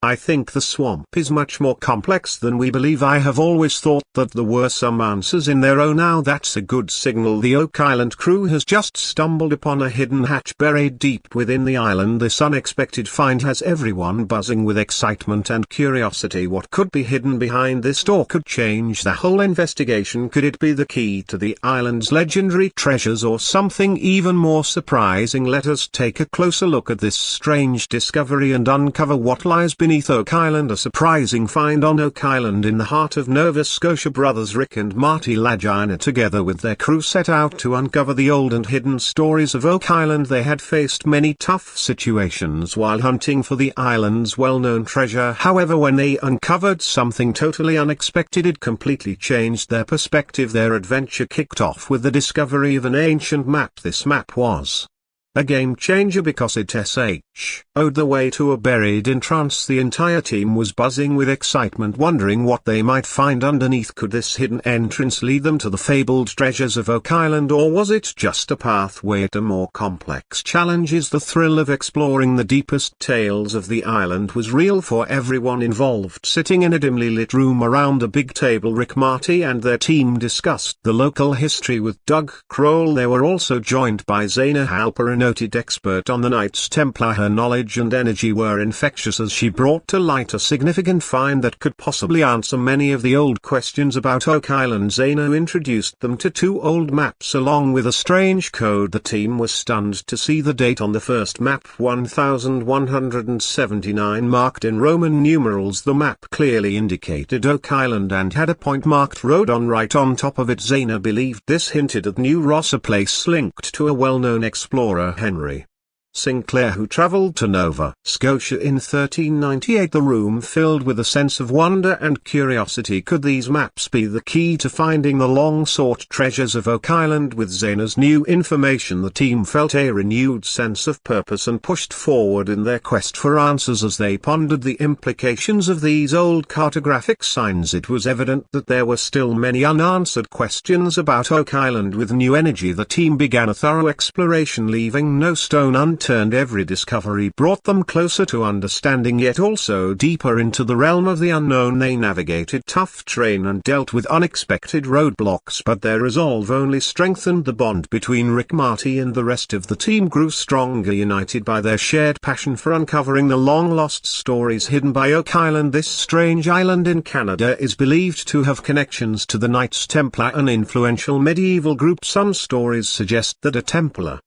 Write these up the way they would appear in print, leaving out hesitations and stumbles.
I think the swamp is much more complex than we believe. I have always thought that there were some answers in there. Oh, now that's a good signal. The Oak Island crew has just stumbled upon a hidden hatch buried deep within the island. This unexpected find has everyone buzzing with excitement and curiosity. What could be hidden behind this door could change the whole investigation. Could it be the key to the island's legendary treasures, or something even more surprising? Let us take a closer look at this strange discovery and uncover what lies beneath Oak Island. A surprising find on Oak Island in the heart of Nova Scotia. Brothers Rick and Marty Lagina, together with their crew, set out to uncover the old and hidden stories of Oak Island. They had faced many tough situations while hunting for the island's well-known treasure. However, when they uncovered something totally unexpected, it completely changed their perspective. Their adventure kicked off with the discovery of an ancient map. This map was a game changer because it showed the way to a buried entrance. The entire team was buzzing with excitement, wondering what they might find underneath. Could this hidden entrance lead them to the fabled treasures of Oak Island, or was it just a pathway to more complex challenges? The thrill of exploring the deepest tales of the island was real for everyone involved. Sitting in a dimly lit room around a big table, Rick, Marty and their team discussed the local history with Doug Kroll. They were also joined by Zana Halper, a noted expert on the Knights Templar. Her knowledge and energy were infectious as she brought to light a significant find that could possibly answer many of the old questions about Oak Island. Zana introduced them to two old maps along with a strange code. The team was stunned to see the date on the first map, 1179, marked in Roman numerals. The map clearly indicated Oak Island and had a point marked road on right on top of it. Zana believed this hinted at New Ross, a place linked to a well-known explorer, Henry Sinclair, who traveled to Nova Scotia in 1398. The room filled with a sense of wonder and curiosity. Could these maps be the key to finding the long-sought treasures of Oak Island? With Zana's new information, the team felt a renewed sense of purpose and pushed forward in their quest for answers. As they pondered the implications of these old cartographic signs, it was evident that there were still many unanswered questions about Oak Island. With new energy, the team began a thorough exploration, leaving no stone unturned. Every discovery brought them closer to understanding, yet also deeper into the realm of the unknown. They navigated tough terrain and dealt with unexpected roadblocks, but their resolve only strengthened. The bond between Rick, Marty and the rest of the team grew stronger, united by their shared passion for uncovering the long-lost stories hidden by Oak Island. This strange island in Canada is believed to have connections to the Knights Templar, an influential medieval group. Some stories suggest that a Templar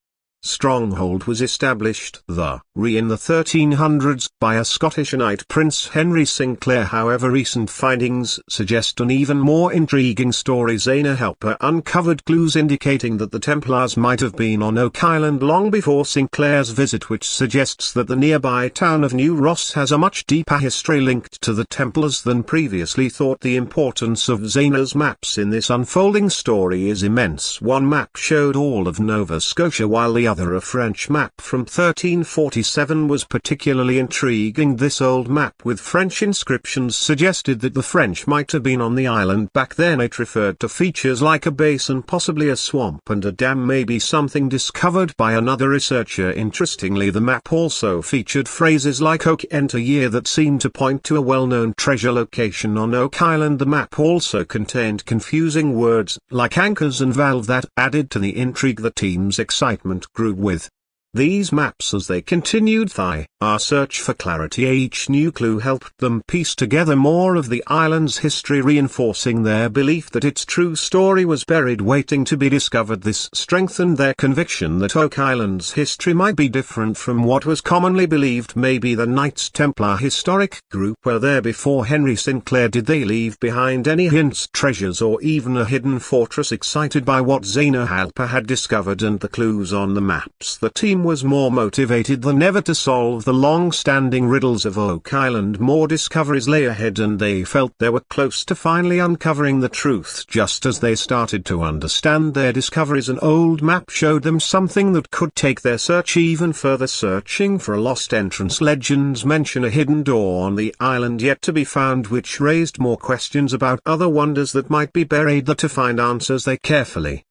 stronghold was established in the 1300s by a Scottish knight, Prince Henry Sinclair. However, recent findings suggest an even more intriguing story. Zana Halper uncovered clues indicating that the Templars might have been on Oak Island long before Sinclair's visit, which suggests that the nearby town of New Ross has a much deeper history linked to the Templars than previously thought. The importance of Zana's maps in this unfolding story is immense. One map showed all of Nova Scotia, while the other, a French map from 1347, was particularly intriguing. This old map with French inscriptions suggested that the French might have been on the island back then. It referred to features like a basin, possibly a swamp, and a dam, maybe something discovered by another researcher. Interestingly, the map also featured phrases like Oak Enter Year that seemed to point to a well-known treasure location on Oak Island. The map also contained confusing words like anchors and valve that added to the intrigue. The team's excitement grew with these maps as they continued our search for clarity. Each new clue helped them piece together more of the island's history, reinforcing their belief that its true story was buried, waiting to be discovered. This strengthened their conviction that Oak Island's history might be different from what was commonly believed. Maybe the Knights Templar historic group were there before Henry Sinclair. Did they leave behind any hints, treasures, or even a hidden fortress? Excited by what Zana Halper had discovered and the clues on the maps, the team was more motivated than ever to solve the long-standing riddles of Oak Island. More discoveries lay ahead, and they felt they were close to finally uncovering the truth. Just as they started to understand their discoveries, an old map showed them something that could take their search even further. Searching for a lost entrance. Legends mention a hidden door on the island yet to be found, which raised more questions about other wonders that might be buried there. To find answers, they carefully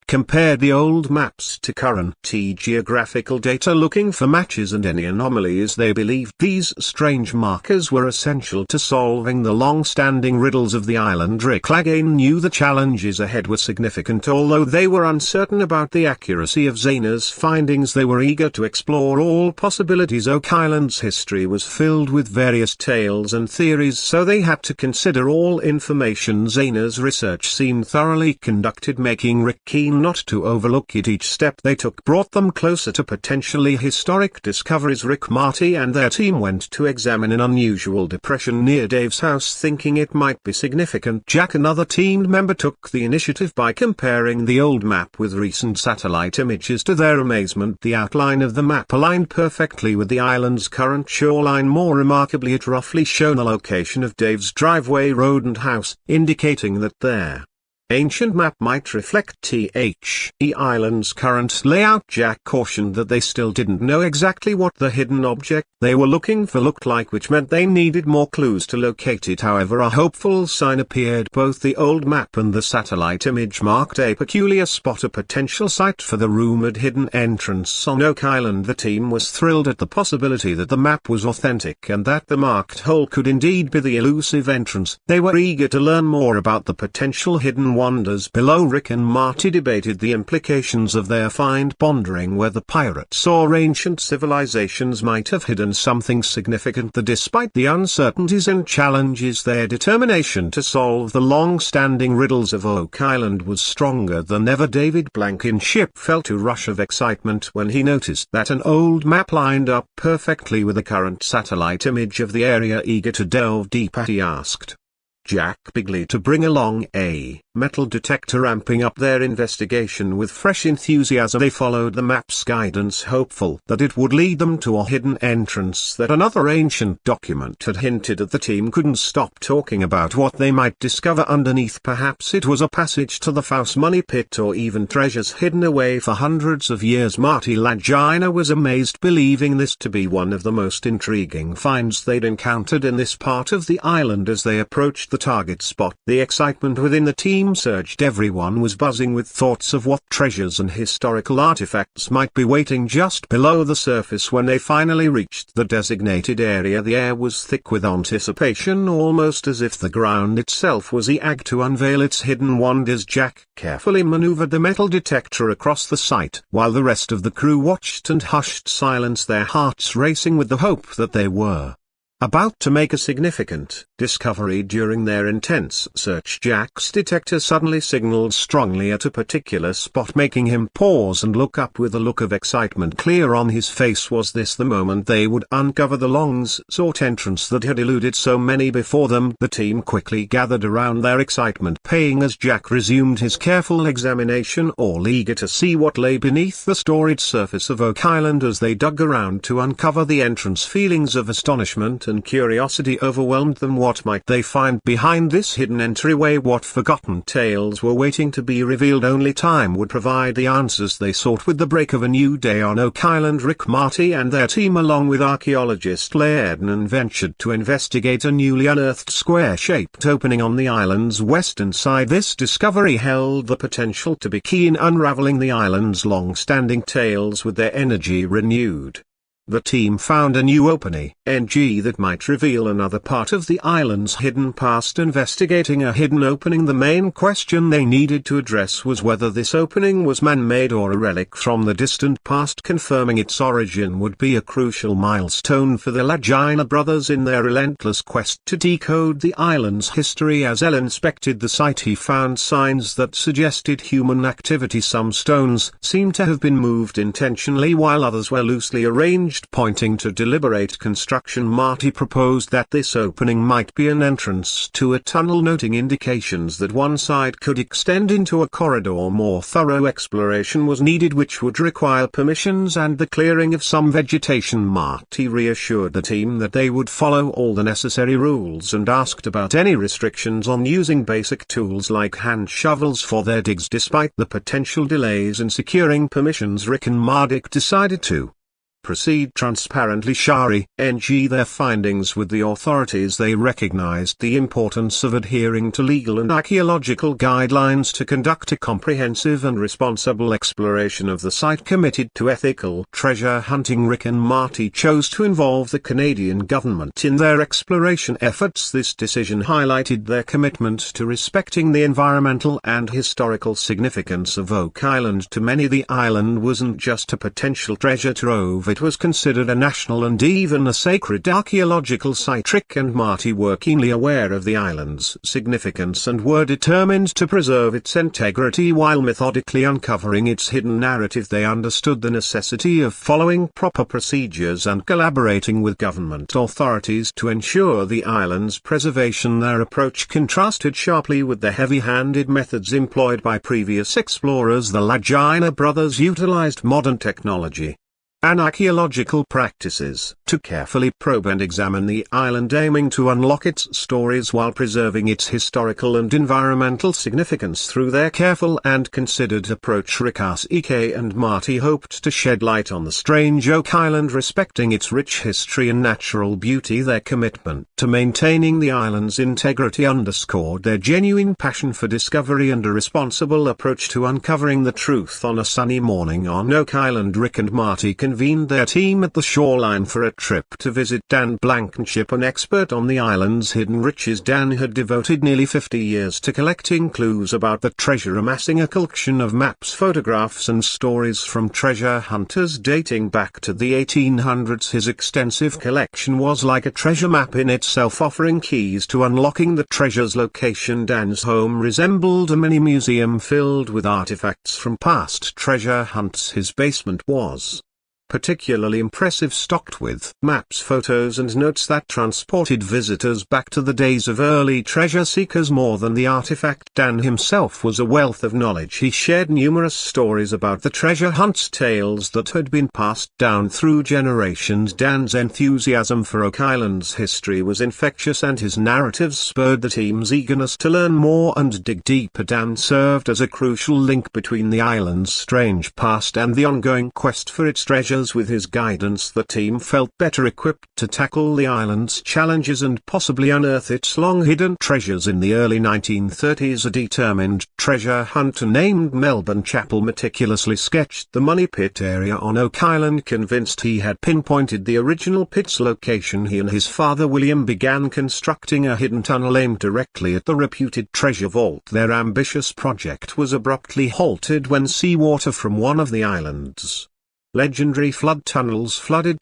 compared the old maps to current geographical data looking for matches and any anomalies. They believed these strange markers were essential to solving the long-standing riddles of the island. Rick Lagina knew the challenges ahead were significant. Although they were uncertain about the accuracy of Zaina's findings, they were eager to explore all possibilities. Oak Island's history was filled with various tales and theories, so they had to consider all information. Zaina's research seemed thoroughly conducted, making Rick keen not to overlook it. Each step they took brought them closer to potentially historic discoveries. Rick, Marty and their team went to examine an unusual depression near Dave's house, thinking it might be significant. Jack, another team member, took the initiative by comparing the old map with recent satellite images. To their amazement, the outline of the map aligned perfectly with the island's current shoreline. More remarkably, it roughly showed the location of Dave's driveway, road and house, indicating that their ancient map might reflect the island's current layout. Jack cautioned that they still didn't know exactly what the hidden object they were looking for looked like, which meant they needed more clues to locate it. However, a hopeful sign appeared. Both the old map and the satellite image marked a peculiar spot, a potential site for the rumored hidden entrance on Oak Island. The team was thrilled at the possibility that the map was authentic and that the marked hole could indeed be the elusive entrance. They were eager to learn more about the potential hidden wonders below. Rick and Marty debated the implications of their find, pondering whether pirates or ancient civilizations might have hidden something significant. Despite the uncertainties and challenges, their determination to solve the long-standing riddles of Oak Island was stronger than ever. David Blankenship felt a rush of excitement when he noticed that an old map lined up perfectly with the current satellite image of the area. Eager to delve deeper, he asked Jack Bigley to bring along a metal detector, ramping up their investigation with fresh enthusiasm. They followed the map's guidance, hopeful that it would lead them to a hidden entrance that another ancient document had hinted at. The team couldn't stop talking about what they might discover underneath. Perhaps it was a passage to the Faust money pit, or even treasures hidden away for hundreds of years. Marty Lagina was amazed, believing this to be one of the most intriguing finds they'd encountered in this part of the island. As they approached the target spot, the excitement within the team surged. Everyone was buzzing with thoughts of what treasures and historical artifacts might be waiting just below the surface. When they finally reached the designated area, the air was thick with anticipation, almost as if the ground itself was eager to unveil its hidden wonders. Jack carefully maneuvered the metal detector across the site, while the rest of the crew watched in hushed silence, their hearts racing with the hope that they were about to make a significant discovery. During their intense search, Jack's detector suddenly signaled strongly at a particular spot, making him pause and look up with a look of excitement clear on his face. Was this the moment they would uncover the long-sought entrance that had eluded so many before them? The team quickly gathered around, their excitement paying as Jack resumed his careful examination, all eager to see what lay beneath the storied surface of Oak Island. As they dug around to uncover the entrance, feelings of astonishment and curiosity overwhelmed them. What might they find behind this hidden entryway? What forgotten tales were waiting to be revealed? Only time would provide the answers they sought. With the break of a new day on Oak Island, Rick, Marty and their team, along with archaeologist Aladdin, ventured to investigate a newly unearthed square-shaped opening on the island's western side. This discovery held the potential to be key in unraveling the island's long-standing tales. With their energy renewed, the team found a new opening that might reveal another part of the island's hidden past. Investigating a hidden opening, the main question they needed to address was whether this opening was man-made or a relic from the distant past. Confirming its origin would be a crucial milestone for the Lagina brothers in their relentless quest to decode the island's history. As Ellen inspected the site, he found signs that suggested human activity. Some stones seemed to have been moved intentionally, while others were loosely arranged, pointing to deliberate construction. Marty proposed that this opening might be an entrance to a tunnel, noting indications that one side could extend into a corridor. More thorough exploration was needed, which would require permissions and the clearing of some vegetation. Marty reassured the team that they would follow all the necessary rules and asked about any restrictions on using basic tools like hand shovels for their digs. Despite the potential delays in securing permissions, Rick and Marty decided to proceed transparently share their findings with the authorities. They recognized the importance of adhering to legal and archaeological guidelines to conduct a comprehensive and responsible exploration of the site. Committed to ethical treasure hunting, Rick and Marty chose to involve the Canadian government in their exploration efforts. This decision highlighted their commitment to respecting the environmental and historical significance of Oak Island. To many, the island wasn't just a potential treasure trove, it was considered a national and even a sacred archaeological site. Rick and Marty were keenly aware of the island's significance and were determined to preserve its integrity while methodically uncovering its hidden narrative. They understood the necessity of following proper procedures and collaborating with government authorities to ensure the island's preservation. Their approach contrasted sharply with the heavy-handed methods employed by previous explorers. The Lagina brothers utilized modern technology and archaeological practices to carefully probe and examine the island, aiming to unlock its stories while preserving its historical and environmental significance. Through their careful and considered approach, Rick and Marty hoped to shed light on the strange Oak Island, respecting its rich history and natural beauty. Their commitment to maintaining the island's integrity underscored their genuine passion for discovery and a responsible approach to uncovering the truth. On a sunny morning on Oak Island, Rick and Marty convened their team at the shoreline for a trip to visit Dan Blankenship, an expert on the island's hidden riches. Dan had devoted nearly 50 years to collecting clues about the treasure, amassing a collection of maps, photographs and stories from treasure hunters dating back to the 1800s. His extensive collection was like a treasure map in itself, offering keys to unlocking the treasure's location. Dan's home resembled a mini museum filled with artifacts from past treasure hunts. His basement was particularly impressive, stocked with maps, photos and notes that transported visitors back to the days of early treasure seekers. More than the artifact, Dan himself was a wealth of knowledge. He shared numerous stories about the treasure hunts, tales that had been passed down through generations. Dan's enthusiasm for Oak Island's history was infectious, and his narratives spurred the team's eagerness to learn more and dig deeper. Dan served as a crucial link between the island's strange past and the ongoing quest for its treasure. With his guidance, the team felt better equipped to tackle the island's challenges and possibly unearth its long-hidden treasures. In the early 1930s, a determined treasure hunter named Melbourne Chappell meticulously sketched the Money Pit area on Oak Island. Convinced he had pinpointed the original pit's location, he and his father William began constructing a hidden tunnel aimed directly at the reputed treasure vault. Their ambitious project was abruptly halted when seawater from one of the island's legendary flood tunnels flooded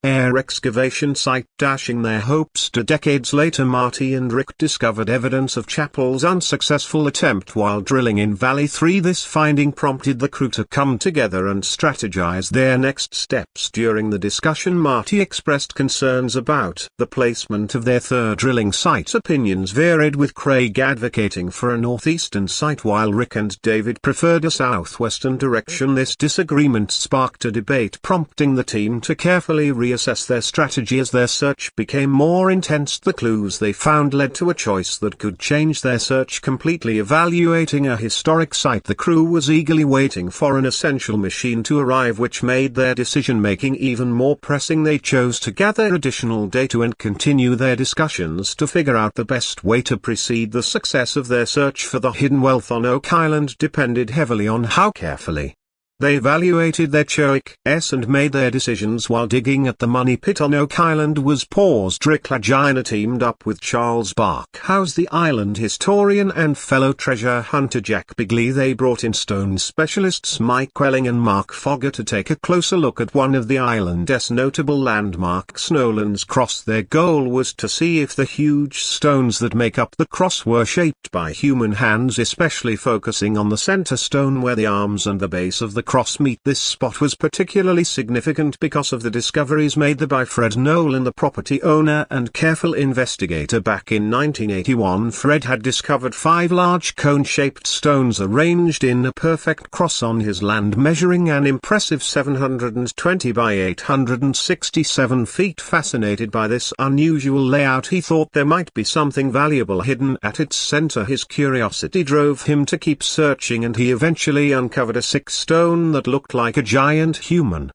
air excavation site, dashing their hopes to decades later. Marty and Rick discovered evidence of Chappell's unsuccessful attempt while drilling in Valley 3. This finding prompted the crew to come together and strategize their next steps. During the discussion, Marty expressed concerns about the placement of their third drilling site. Opinions varied, with Craig advocating for a northeastern site while Rick and David preferred a southwestern direction. This disagreement sparked a debate, prompting the team to carefully reassess their strategy. As their search became more intense, the clues they found led to a choice that could change their search completely. Evaluating a historic site, the crew was eagerly waiting for an essential machine to arrive, which made their decision-making even more pressing. They chose to gather additional data and continue their discussions to figure out the best way to proceed. The success of their search for the hidden wealth on Oak Island depended heavily on how carefully they evaluated their choices and made their decisions while digging. At the Money Pit on Oak Island was paused. Rick Lagina teamed up with Charles Barkhouse, the island historian, and fellow treasure hunter Jack Bigley. They brought in stone specialists Mike Welling and Mark Fogger to take a closer look at one of the island's notable landmarks, Nolan's Cross. Their goal was to see if the huge stones that make up the cross were shaped by human hands, especially focusing on the center stone where the arms and the base of the cross meet. This spot was particularly significant because of the discoveries made there by Fred Nolan, the property owner and careful investigator. Back in 1981, Fred had discovered 5 large cone-shaped stones arranged in a perfect cross on his land, measuring an impressive 720 by 867 feet. Fascinated by this unusual layout, he thought there might be something valuable hidden at its center. His curiosity drove him to keep searching, and he eventually uncovered a 6th stone that looked like a giant human.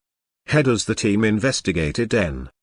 Head as the team investigated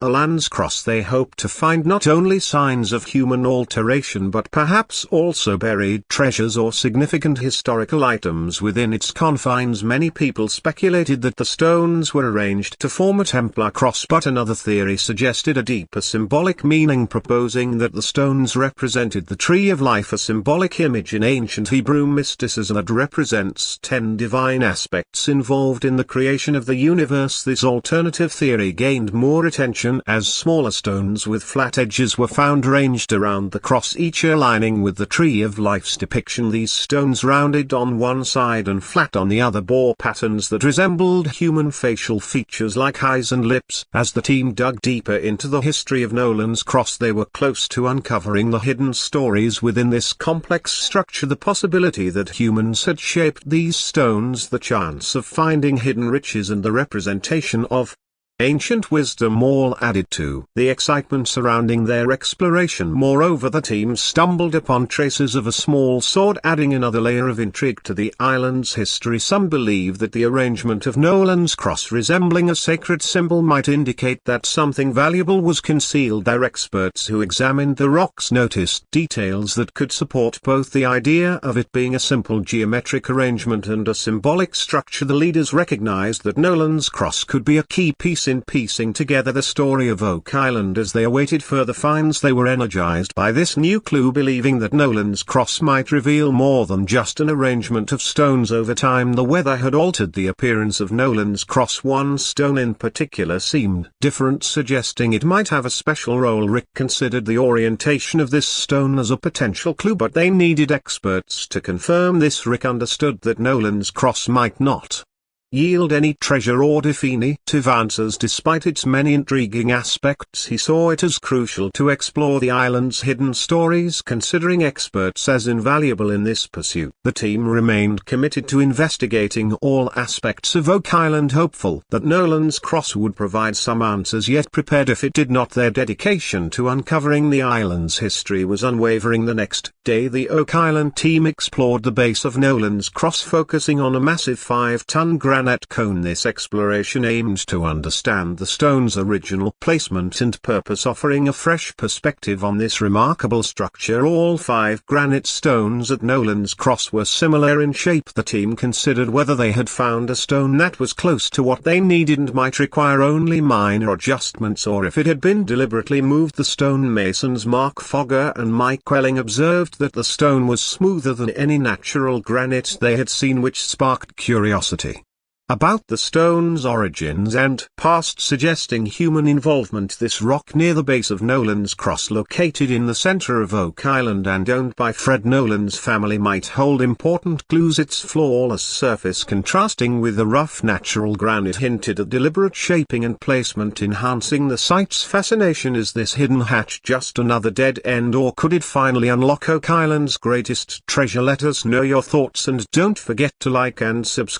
Alan's Cross, they hoped to find not only signs of human alteration but perhaps also buried treasures or significant historical items within its confines. Many people speculated that the stones were arranged to form a Templar cross, but another theory suggested a deeper symbolic meaning, proposing that the stones represented the Tree of Life, a symbolic image in ancient Hebrew mysticism that represents 10 divine aspects involved in the creation of the universe. This alternative theory gained more attention as smaller stones with flat edges were found ranged around the cross, each aligning with the Tree of Life's depiction. These stones, rounded on one side and flat on the other, bore patterns that resembled human facial features like eyes and lips. As the team dug deeper into the history of Nolan's Cross, they were close to uncovering the hidden stories within this complex structure. The possibility that humans had shaped these stones, the chance of finding hidden riches, and the representation of ancient wisdom all added to the excitement surrounding their exploration. Moreover, the team stumbled upon traces of a small sword, adding another layer of intrigue to the island's history. Some believe that the arrangement of Nolan's Cross resembling a sacred symbol might indicate that something valuable was concealed there. Experts who examined the rocks noticed details that could support both the idea of it being a simple geometric arrangement and a symbolic structure. The leaders recognized that Nolan's Cross could be a key piece in piecing together the story of Oak Island. As they awaited further finds, they were energized by this new clue, believing that Nolan's Cross might reveal more than just an arrangement of stones. Over time, the weather had altered the appearance of Nolan's Cross. One stone in particular seemed different, suggesting it might have a special role. Rick considered the orientation of this stone as a potential clue, but they needed experts to confirm this. Rick understood that Nolan's Cross might not yield any treasure or definitive answers. Despite its many intriguing aspects, he saw it as crucial to explore the island's hidden stories, considering experts as invaluable in this pursuit. The team remained committed to investigating all aspects of Oak Island, hopeful that Nolan's Cross would provide some answers, yet prepared if it did not. Their dedication to uncovering the island's history was unwavering. The next day, the Oak Island team explored the base of Nolan's Cross, focusing on a massive 5-ton granite cone. This exploration aimed to understand the stone's original placement and purpose, offering a fresh perspective on this remarkable structure. All 5 granite stones at Nolan's Cross were similar in shape. The team considered whether they had found a stone that was close to what they needed and might require only minor adjustments, or if it had been deliberately moved. The stonemasons Mark Fogger and Mike Welling observed that the stone was smoother than any natural granite they had seen, which sparked curiosity about the stone's origins and past, suggesting human involvement. This rock near the base of Nolan's Cross, located in the center of Oak Island and owned by Fred Nolan's family, might hold important clues. Its flawless surface, contrasting with the rough natural granite, hinted at deliberate shaping and placement, enhancing the site's fascination. Is this hidden hatch just another dead end, or could it finally unlock Oak Island's greatest treasure? Let us know your thoughts, and don't forget to like and subscribe.